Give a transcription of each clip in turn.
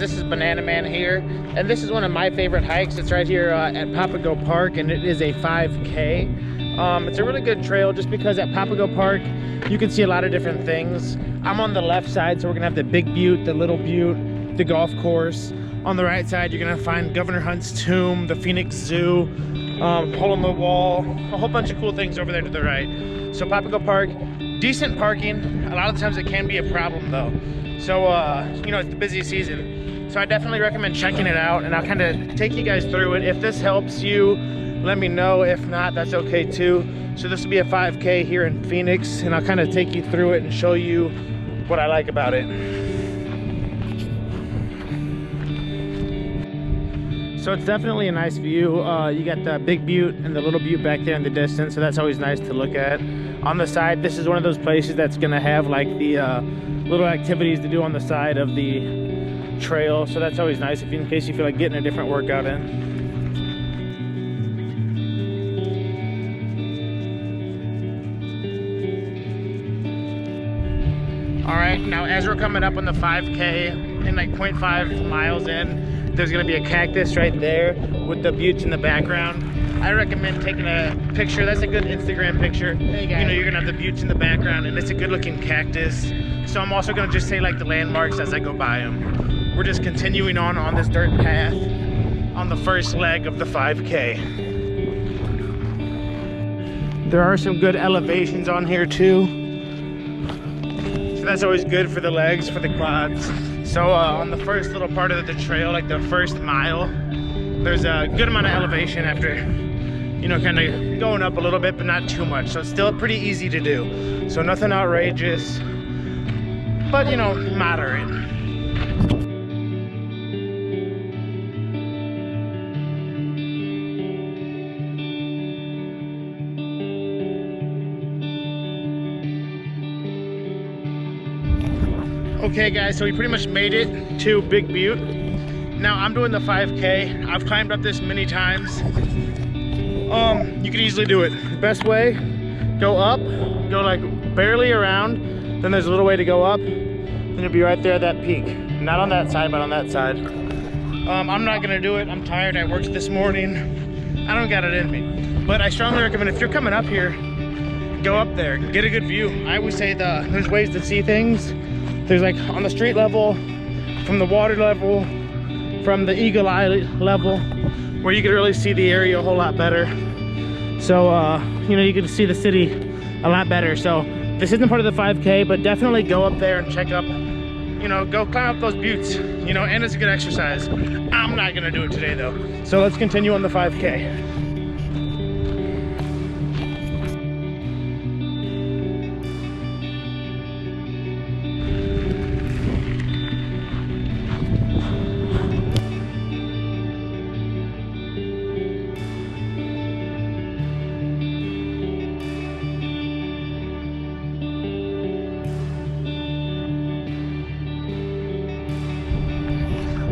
this is Banana Man here, and this is one of my favorite hikes. It's right here at Papago Park, and it is a 5K. It's a really good trail just because at Papago Park you can see a lot of different things. I'm on the left side, so we're gonna have the Big Butte, the Little Butte, the golf course. On the right side, you're gonna find Governor Hunt's tomb, the Phoenix Zoo, hole in the wall, a whole bunch of cool things over there to the right. So Papago Park, decent parking. A lot of the times it can be a problem though. So you know, it's the busy season. So I definitely recommend checking it out, and I'll kind of take you guys through it. If this helps you, let me know. If not, that's okay too. So this will be a 5K here in Phoenix, and I'll kind of take you through it and show you what I like about it. So it's definitely a nice view. You got the Big Butte and the Little Butte back there in the distance, so that's always nice to look at. On the side, this is one of those places that's gonna have like the little activities to do on the side of the trail, so that's always nice if in case you feel like getting a different workout in. All right, now as we're coming up on the 5K and like 0.5 miles in, there's gonna be a cactus right there with the buttes in the background. I recommend taking a picture. That's a good Instagram picture. Hey guys. You know, you're gonna have the buttes in the background, and it's a good looking cactus. So I'm also gonna just say like the landmarks as I go by them. We're just continuing on this dirt path on the first leg of the 5K. There are some good elevations on here too. So that's always good for the legs, for the quads. So on the first little part of the trail, like the first mile, there's a good amount of elevation after, you know, kind of going up a little bit, but not too much. So it's still pretty easy to do. So nothing outrageous, but you know, moderate. Okay guys, so we pretty much made it to Big Butte. Now I'm doing the 5K. I've climbed up this many times. You can easily do it. Best way, go up, go like barely around, then there's a little way to go up, then you'll be right there at that peak. Not on that side, but on that side. I'm not gonna do it. I'm tired. I worked this morning. I don't got it in me. But I strongly recommend if you're coming up here, go up there, get a good view. I always say there's ways to see things. There's like on the street level, from the water level, from the eagle eye level, where you can really see the area a whole lot better. So, you know, you can see the city a lot better. So this isn't part of the 5K, but definitely go up there and check up, you know, go climb up those buttes, you know, and it's a good exercise. I'm not gonna do it today though. So let's continue on the 5K.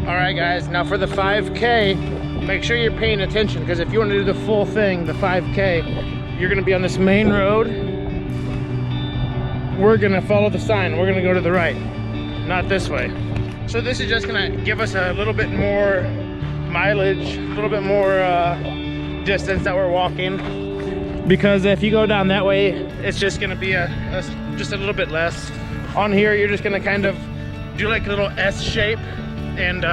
All right guys, now for the 5K, make sure you're paying attention, because if you want to do the full thing, the 5K, you're gonna be on this main road. We're gonna follow the sign. We're gonna go to the right, not this way. So this is just gonna give us a little bit more mileage, a little bit more distance that we're walking, because if you go down that way, it's just gonna be just a little bit less. On here, you're just gonna kind of do like a little S shape, and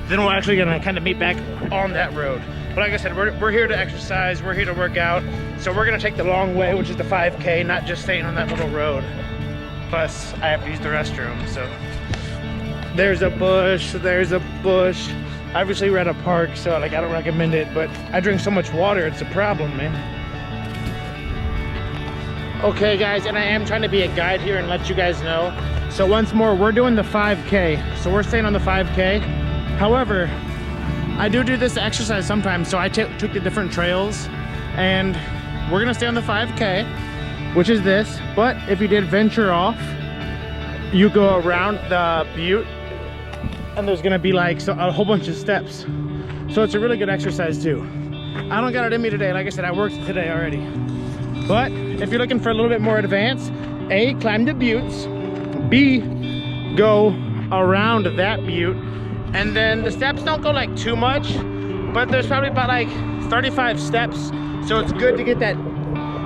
then we're actually gonna kind of meet back on that road. But like I said, we're here to exercise, we're here to work out, so we're gonna take the long way, which is the 5K, not just staying on that little road. Plus, I have to use the restroom, so. There's a bush, there's a bush. Obviously we're at a park, so like I don't recommend it, but I drink so much water, it's a problem, man. Okay guys, and I am trying to be a guide here and let you guys know. So once more, we're doing the 5K. So we're staying on the 5K. However, I do this exercise sometimes, so I took the different trails, and we're gonna stay on the 5K, which is this. But if you did venture off, you go around the butte, and there's gonna be like a whole bunch of steps. So it's a really good exercise too. I don't got it in me today. Like I said, I worked today already. But if you're looking for a little bit more advanced, A, climb the buttes, B, go around that butte, And then the steps don't go like too much, but there's probably about like 35 steps. So it's good to get that,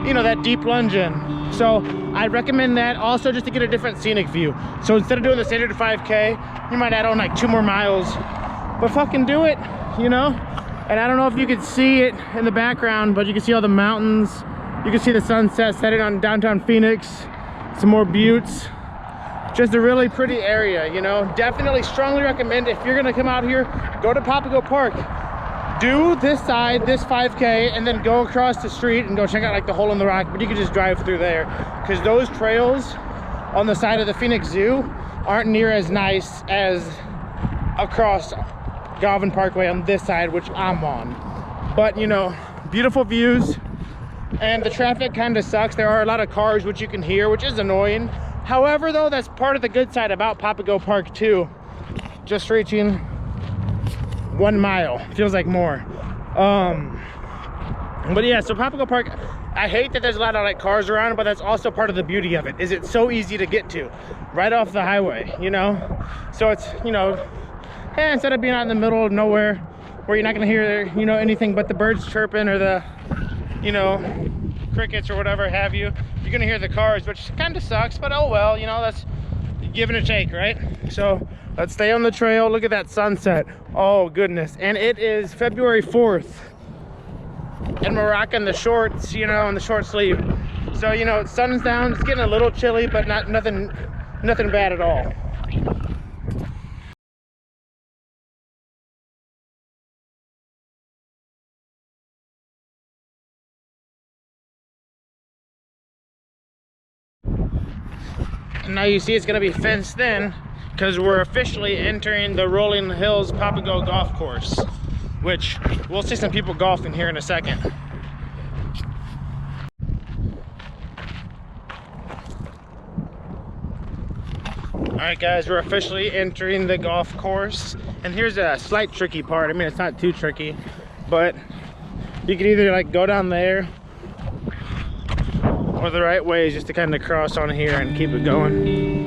you know, that deep lunge in. So I recommend that also just to get a different scenic view. So instead of doing the standard 5K, you might add on like 2 more miles, but fucking do it, you know? And I don't know if you could see it in the background, but you can see all the mountains. You can see the sunset setting on downtown Phoenix, some more buttes. Just a really pretty area, you know? Definitely strongly recommend if you're gonna come out here, go to Papago Park. Do this side, this 5K, and then go across the street and go check out like the hole in the rock, but you can just drive through there. Because those trails on the side of the Phoenix Zoo aren't near as nice as across Galvin Parkway on this side, which I'm on. But you know, beautiful views, and the traffic kind of sucks. There are a lot of cars, which you can hear, which is annoying. However, though, that's part of the good side about Papago Park too. Just reaching 1 mile, feels like more. But yeah, so Papago Park, I hate that there's a lot of like cars around, but that's also part of the beauty of it, is it's so easy to get to right off the highway, you know? So it's, you know, instead of being out in the middle of nowhere where you're not gonna hear, you know, anything but the birds chirping or the, you know, crickets or whatever have you, you're gonna hear the cars, which kind of sucks, but oh well, you know, that's give and a take, right? So let's stay on the trail. Look at that sunset. Oh goodness. And it is February 4th, and we're rocking the shorts, you know, and the short sleeve. So, you know, sun's down, it's getting a little chilly, but nothing bad at all. And now you see it's gonna be fenced in because we're officially entering the Rolling Hills Papago Golf Course, which we'll see some people golfing here in a second. All right guys, we're officially entering the golf course, and here's a slight tricky part. I mean, it's not too tricky, but you can either like go down there, or the right way is just to kind of cross on here and keep it going.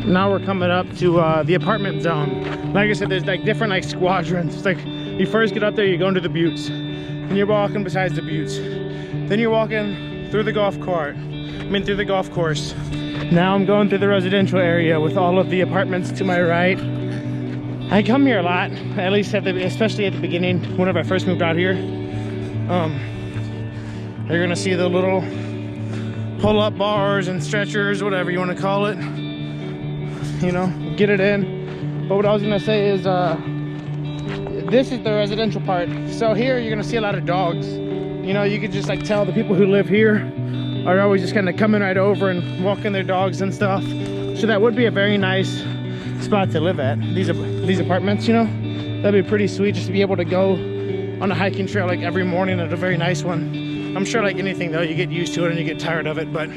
Now we're coming up to the apartment zone. Like I said, there's like different like squadrons. It's like you first get up there, you go into the buttes, and you're walking besides the buttes. Then you're walking through the golf cart. Through the golf course. Now I'm going through the residential area with all of the apartments to my right. I come here a lot, at least especially at the beginning, whenever I first moved out here. You're gonna see the little pull-up bars and stretchers, whatever you want to call it. You know, get it in. But what I was gonna say is this is the residential part. So here you're gonna see a lot of dogs. You know, you could just like tell the people who live here are always just kind of coming right over and walking their dogs and stuff. So that would be a very nice spot to live at. These apartments, you know, that'd be pretty sweet just to be able to go on a hiking trail like every morning at a very nice one. I'm sure like anything though, you get used to it and you get tired of it, but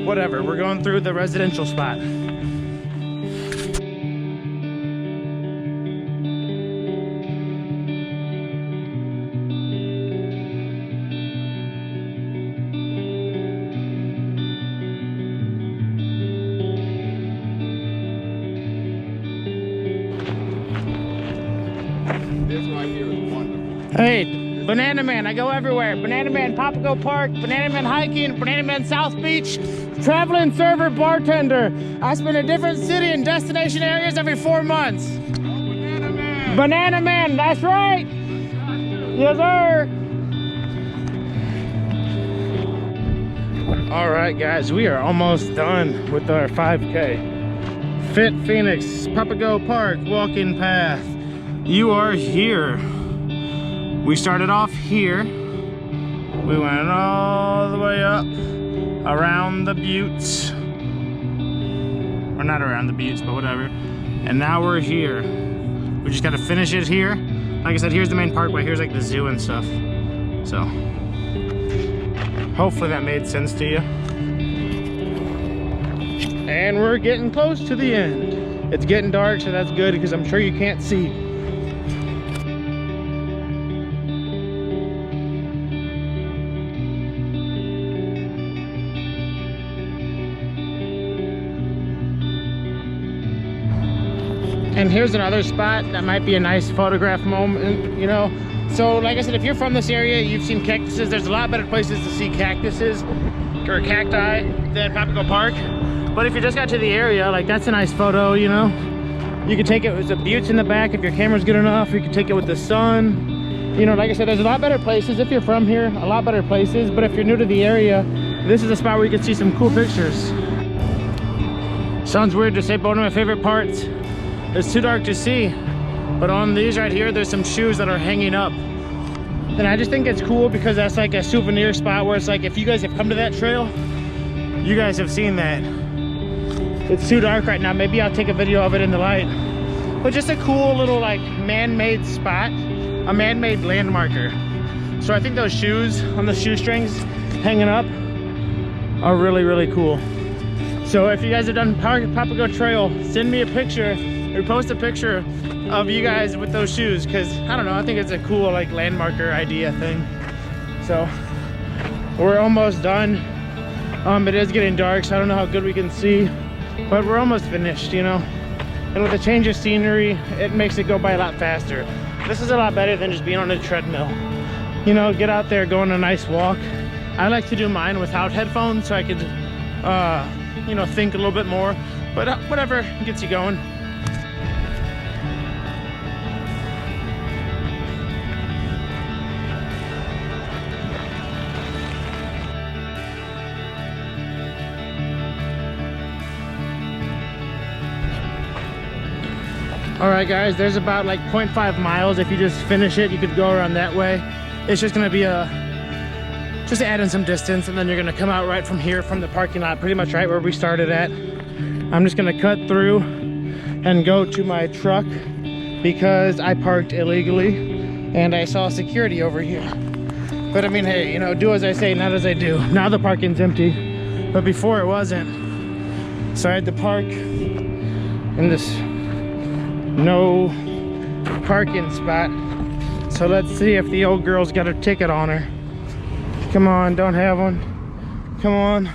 whatever. We're going through the residential spot. This right here is wonderful. Hey, Banana Man, I go everywhere. Banana Man, Papago Park, Banana Man hiking, Banana Man South Beach, traveling server bartender. I spend a different city and destination areas every 4 months. Oh, Banana Man. Banana Man, that's right. Yes, sir. All right, guys, we are almost done with our 5K. Fit Phoenix, Papago Park, walking path. You are here. We started off here. We went all the way up around the buttes. Or not around the buttes, but whatever. And now we're here. We just gotta finish it here. Like I said, here's the main parkway. Here's like the zoo and stuff. So, hopefully that made sense to you. And we're getting close to the end. It's getting dark, so that's good because I'm sure you can't see. And here's another spot that might be a nice photograph moment, you know. So like I said, if you're from this area, you've seen cactuses. There's a lot better places to see cactuses or cacti than Papago Park. But if you just got to the area, like that's a nice photo, you know. You can take it with the buttes in the back if your camera's good enough. You can take it with the sun. You know, like I said, there's a lot better places if you're from here, a lot better places. But if you're new to the area, this is a spot where you can see some cool pictures. Sounds weird to say, but one of my favorite parts, it's too dark to see, but on these right here, there's some shoes that are hanging up. And I just think it's cool because that's like a souvenir spot where it's like, if you guys have come to that trail, you guys have seen that. It's too dark right now. Maybe I'll take a video of it in the light. But just a cool little like man-made spot, a man-made landmarker. So I think those shoes on the shoestrings hanging up are really, really cool. So if you guys have done Papago Trail, send me a picture or post a picture of you guys with those shoes, because I don't know, I think it's a cool like landmarker idea thing. So we're almost done. It is getting dark, so I don't know how good we can see, but we're almost finished, you know. And with a change of scenery, it makes it go by a lot faster. This is a lot better than just being on a treadmill. You know, get out there, go on a nice walk. I like to do mine without headphones so I could you know, think a little bit more, but whatever gets you going. All right guys, there's about like 0.5 miles. If you just finish it, you could go around that way. It's just gonna be just add in some distance, and then you're gonna come out right from here from the parking lot, pretty much right where we started at. I'm just gonna cut through and go to my truck because I parked illegally and I saw security over here. But I mean, hey, you know, do as I say, not as I do. Now the parking's empty, but before it wasn't. So I had to park in this no parking spot. So let's see if the old girl's got a ticket on her. Come on, don't have one. Come on.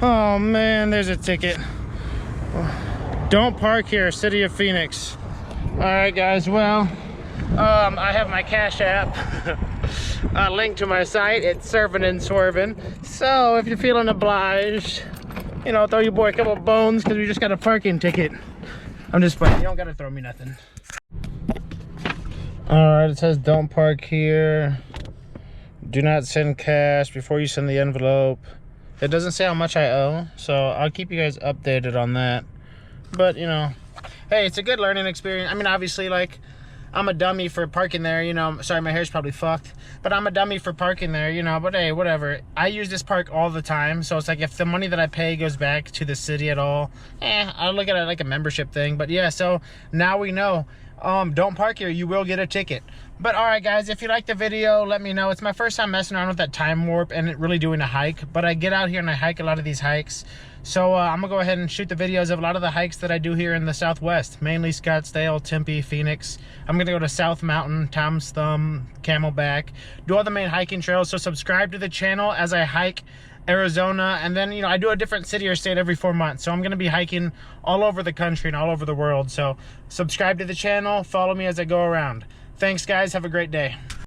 Oh man, there's a ticket. Don't park here, City of Phoenix. All right guys, well, I have my Cash App link to my site. It's Serving and Swerving. So if you're feeling obliged, you know, throw your boy a couple bones because we just got a parking ticket. I'm just playing, you don't gotta throw me nothing. All right, it says don't park here. Do not send cash before you send the envelope. It doesn't say how much I owe, so I'll keep you guys updated on that. But, you know, hey, it's a good learning experience. I mean, obviously, like, I'm a dummy for parking there, you know. Sorry, my hair's probably fucked. But I'm a dummy for parking there, you know. But, hey, whatever. I use this park all the time. So it's like if the money that I pay goes back to the city at all, I'll look at it like a membership thing. But, yeah, so now we know. Don't park here. You will get a ticket. But, all right, guys, if you liked the video, let me know. It's my first time messing around with that time warp and really doing a hike. But I get out here and I hike a lot of these hikes. So I'm going to go ahead and shoot the videos of a lot of the hikes that I do here in the Southwest. Mainly Scottsdale, Tempe, Phoenix. I'm going to go to South Mountain, Tom's Thumb, Camelback. Do all the main hiking trails. So subscribe to the channel as I hike Arizona. And then, you know, I do a different city or state every 4 months. So I'm going to be hiking all over the country and all over the world. So subscribe to the channel. Follow me as I go around. Thanks, guys. Have a great day.